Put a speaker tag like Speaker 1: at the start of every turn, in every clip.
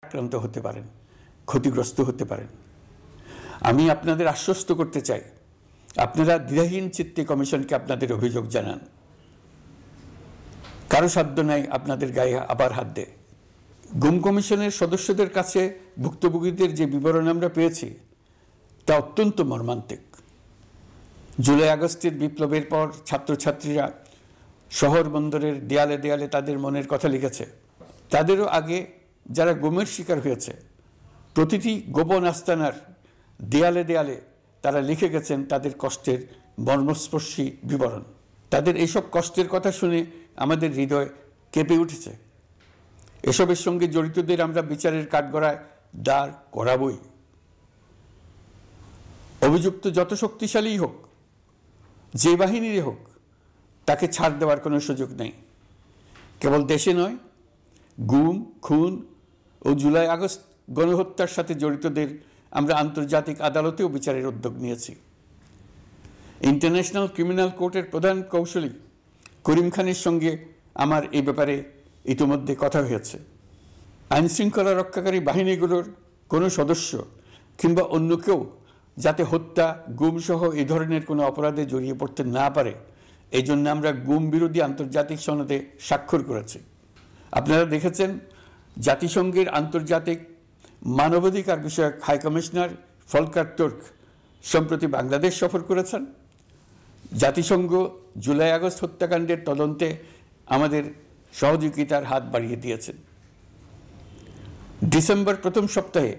Speaker 1: আক্রান্ত হতে পারেন, ক্ষতিগ্রস্ত হতে পারেন। আমি আপনাদের আশ্বস্ত করতে চাই, আপনারা দ্বিধাহীন চিত্তে কমিশনকে আপনাদের অভিযোগ জানান। কারো সাধ্য নাই আপনাদের গায়ে আবার হাত দেয়। গুম কমিশনের সদস্যদের কাছে ভুক্তভোগীদের যে বিবরণ আমরা পেয়েছি তা অত্যন্ত মর্মান্তিক। জুলাই আগস্টের বিপ্লবের পর ছাত্রছাত্রীরা শহর বন্দরের দেয়ালে দেয়ালে তাদের মনের কথা লিখেছে। তাদেরও আগে যারা গুমের শিকার হয়েছে প্রতিটি গোপন আস্তানার দেয়ালে দেয়ালে তারা লিখে গেছেন তাদের কষ্টের মর্মস্পর্শী বিবরণ। তাদের এইসব কষ্টের কথা শুনে আমাদের হৃদয় কেঁপে উঠেছে। এসবের সঙ্গে জড়িতদের আমরা বিচারের কাঠগড়ায় দাঁড় করাবই। অভিযুক্ত যত শক্তিশালীই হোক, যে বাহিনীরই হোক, তাকে ছাড় দেওয়ার কোনো সুযোগ নেই। কেবল দেশে নয়, গুম, খুন ও জুলাই আগস্ট গণহত্যার সাথে জড়িতদের আমরা আন্তর্জাতিক আদালতেও বিচারের উদ্যোগ নিয়েছি। ইন্টারন্যাশনাল ক্রিমিনাল কোর্টের প্রধান কৌঁসুলি করিম খানের সঙ্গে আমার এই ব্যাপারে ইতিমধ্যে কথা হয়েছে। আইনশৃঙ্খলা রক্ষাকারী বাহিনীগুলোর কোনো সদস্য কিংবা অন্য কেউ যাতে হত্যা, গুমসহ এই ধরনের কোনো অপরাধে জড়িয়ে পড়তে না পারে, এই জন্য আমরা গুম বিরোধী আন্তর্জাতিক সনদে স্বাক্ষর করেছি। আপনারা দেখেছেন জাতিসংঘের আন্তর্জাতিক মানবাধিকার বিষয়ক হাই কমিশনার ফলকার তুর্ক সম্প্রতি বাংলাদেশ সফর করেছেন। জাতিসংঘ জুলাই আগস্ট হত্যাকাণ্ডের তদন্তে আমাদের সহযোগিতার হাত বাড়িয়ে দিয়েছেন। ডিসেম্বর প্রথম সপ্তাহে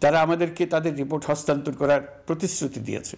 Speaker 1: তারা আমাদেরকে তাদের রিপোর্ট হস্তান্তর করার প্রতিশ্রুতি দিয়েছে।